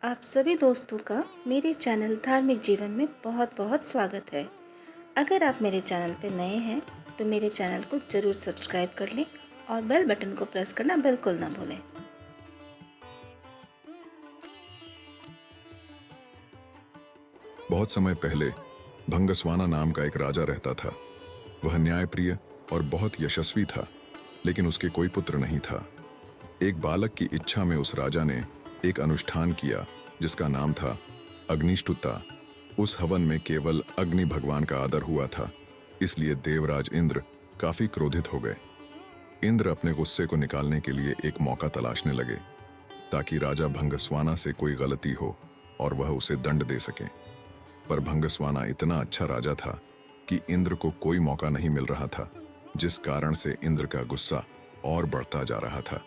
आप सभी दोस्तों का मेरे चैनल धार्मिक जीवन में बहुत बहुत स्वागत है। अगर आप मेरे चैनल पर नए हैं तो मेरे चैनल को ज़रूर सब्सक्राइब कर लें और बेल बटन को प्रेस करना बिल्कुल ना भूलें। बहुत समय पहले भंगस्वाना नाम का एक राजा रहता था। वह न्यायप्रिय और बहुत यशस्वी था, लेकिन उसके कोई पुत्र नहीं था। एक बालक की इच्छा में उस राजा ने एक अनुष्ठान किया जिसका नाम था अग्निष्ठुता। उस हवन में केवल अग्नि भगवान का आदर हुआ था, इसलिए देवराज इंद्र काफी क्रोधित हो गए। इंद्र अपने गुस्से को निकालने के लिए एक मौका तलाशने लगे ताकि राजा भंगस्वाना से कोई गलती हो और वह उसे दंड दे सके। पर भंगस्वाना इतना अच्छा राजा था कि इंद्र को कोई मौका नहीं मिल रहा था, जिस कारण से इंद्र का गुस्सा और बढ़ता जा रहा था।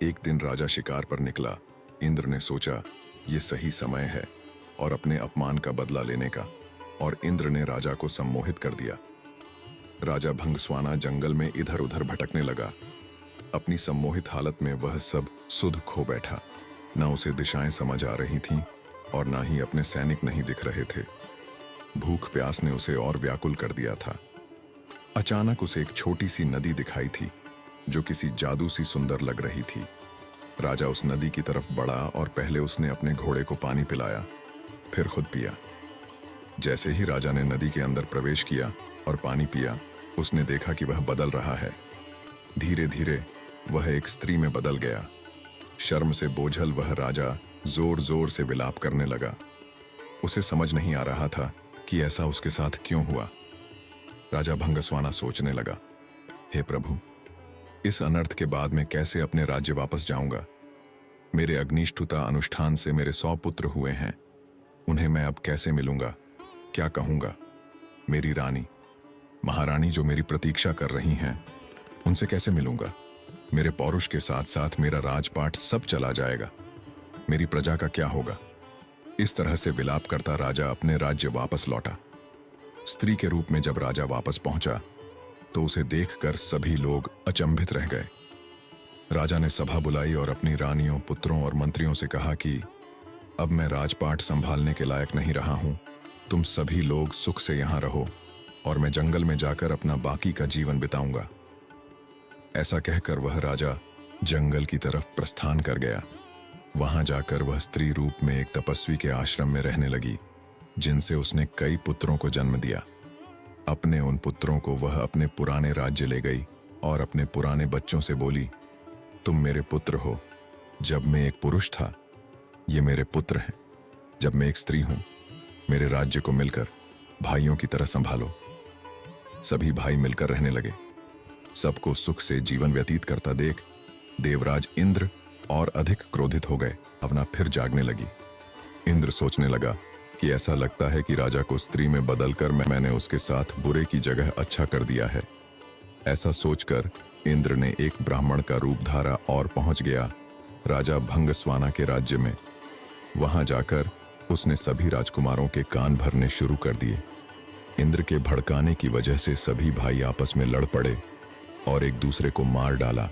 एक दिन राजा शिकार पर निकला। इंद्र ने सोचा ये सही समय है और अपने अपमान का बदला लेने का, और इंद्र ने राजा को सम्मोहित कर दिया। राजा भंगस्वाना जंगल में इधर उधर भटकने लगा। अपनी सम्मोहित हालत में वह सब सुध खो बैठा। न उसे दिशाएं समझ आ रही थीं और ना ही अपने सैनिक नहीं दिख रहे थे। भूख प्यास ने उसे और व्याकुल कर दिया था। अचानक उसे एक छोटी सी नदी दिखाई थी जो किसी जादू सी सुंदर लग रही थी। राजा उस नदी की तरफ बढ़ा और पहले उसने अपने घोड़े को पानी पिलाया, फिर खुद पिया। जैसे ही राजा ने नदी के अंदर प्रवेश किया और पानी पिया, उसने देखा कि वह बदल रहा है। धीरे धीरे वह एक स्त्री में बदल गया। शर्म से बोझल वह राजा जोर जोर से विलाप करने लगा। उसे समझ नहीं आ रहा था कि ऐसा उसके साथ क्यों हुआ। राजा भंगस्वाना सोचने लगा, हे प्रभु, इस अनर्थ के बाद मैं कैसे अपने राज्य वापस जाऊंगा। मेरे अग्निष्ठुता अनुष्ठान से मेरे 100 पुत्र हुए हैं, उन्हें मैं अब कैसे मिलूंगा, क्या कहूंगा। मेरी रानी, महारानी जो मेरी प्रतीक्षा कर रही हैं, उनसे कैसे मिलूंगा। मेरे पौरुष के साथ साथ मेरा राजपाट सब चला जाएगा। मेरी प्रजा का क्या होगा। इस तरह से विलाप करता राजा अपने राज्य वापस लौटा। स्त्री के रूप में जब राजा वापस पहुंचा तो उसे देखकर सभी लोग अचंभित रह गए। राजा ने सभा बुलाई और अपनी रानियों, पुत्रों और मंत्रियों से कहा कि अब मैं राजपाट संभालने के लायक नहीं रहा हूं। तुम सभी लोग सुख से यहां रहो और मैं जंगल में जाकर अपना बाकी का जीवन बिताऊंगा। ऐसा कहकर वह राजा जंगल की तरफ प्रस्थान कर गया। वहां जाकर वह स्त्री रूप में एक तपस्वी के आश्रम में रहने लगी, जिनसे उसने कई पुत्रों को जन्म दिया। अपने उन पुत्रों को वह अपने पुराने राज्य ले गई और अपने पुराने बच्चों से बोली, तुम मेरे पुत्र हो। जब मैं एक पुरुष था, ये मेरे पुत्र हैं। जब मैं एक स्त्री हूं, मेरे राज्य को मिलकर भाइयों की तरह संभालो। सभी भाई मिलकर रहने लगे। सबको सुख से जीवन व्यतीत करता देख देवराज इंद्र और अधिक क्रोधित हो गए। भावना फिर जागने लगी। इंद्र सोचने लगा कि ऐसा लगता है कि राजा को स्त्री में बदलकर मैंने उसके साथ बुरे की जगह अच्छा कर दिया है। ऐसा सोचकर इंद्र ने एक ब्राह्मण का रूप धारा और पहुंच गया राजा भंगस्वाना के राज्य में। वहां जाकर उसने सभी राजकुमारों के कान भरने शुरू कर दिए। इंद्र के भड़काने की वजह से सभी भाई आपस में लड़ पड़े और एक दूसरे को मार डाला।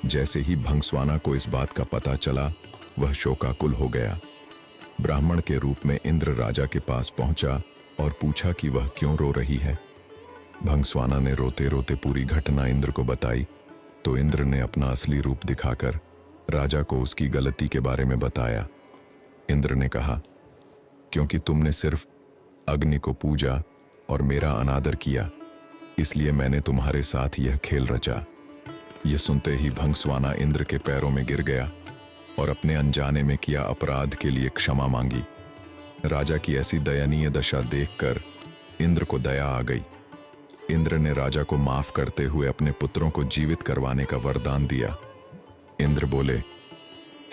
जैसे ही भंगस्वाना को इस बात का पता चला, वह शोकाकुल हो गया। ब्राह्मण के रूप में इंद्र राजा के पास पहुंचा और पूछा कि वह क्यों रो रही है। भंगस्वाना ने रोते रोते पूरी घटना इंद्र को बताई तो इंद्र ने अपना असली रूप दिखाकर राजा को उसकी गलती के बारे में बताया। इंद्र ने कहा, क्योंकि तुमने सिर्फ अग्नि को पूजा और मेरा अनादर किया, इसलिए मैंने तुम्हारे साथ यह खेल रचा। यह सुनते ही भंगस्वाना इंद्र के पैरों में गिर गया और अपने अनजाने में किया अपराध के लिए क्षमा मांगी। राजा की ऐसी दयनीय दशा देखकर इंद्र को दया आ गई। इंद्र ने राजा को माफ करते हुए अपने पुत्रों को जीवित करवाने का वरदान दिया। इंद्र बोले,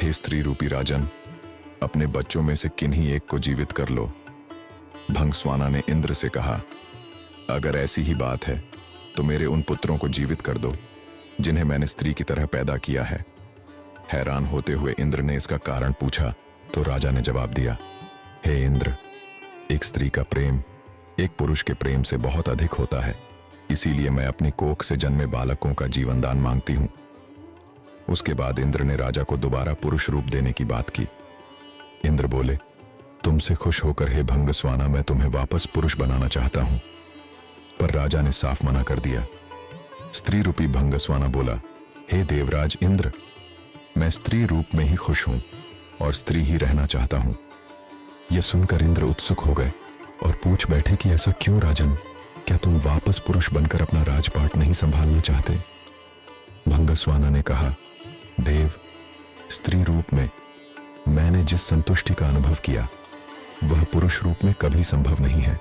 हे स्त्री रूपी राजन, अपने बच्चों में से किन्हीं एक को जीवित कर लो। भंगस्वाना ने इंद्र से कहा, अगर ऐसी ही बात है तो मेरे उन पुत्रों को जीवित कर दो जिन्हें मैंने स्त्री की तरह पैदा किया है। हैरान होते हुए इंद्र ने इसका कारण पूछा तो राजा ने जवाब दिया, हे इंद्र, एक स्त्री का प्रेम एक पुरुष के प्रेम से बहुत अधिक होता है, इसीलिए मैं अपनी कोख से जन्मे बालकों का जीवन दान मांगती हूं। उसके बाद इंद्र ने राजा को दोबारा पुरुष रूप देने की बात की। इंद्र बोले, तुमसे खुश होकर हे भंगस्वाना मैं तुम्हें वापस पुरुष बनाना चाहता हूं। पर राजा ने साफ मना कर दिया। स्त्री रूपी भंगस्वाना बोला, हे देवराज इंद्र, मैं स्त्री रूप में ही खुश हूं और स्त्री ही रहना चाहता हूं। यह सुनकर इंद्र उत्सुक हो गए और पूछ बैठे कि ऐसा क्यों राजन, क्या तुम वापस पुरुष बनकर अपना राजपाट नहीं संभालना चाहते? भंगस्वाना ने कहा, देव, स्त्री रूप में मैंने जिस संतुष्टि का अनुभव किया वह पुरुष रूप में कभी संभव नहीं है।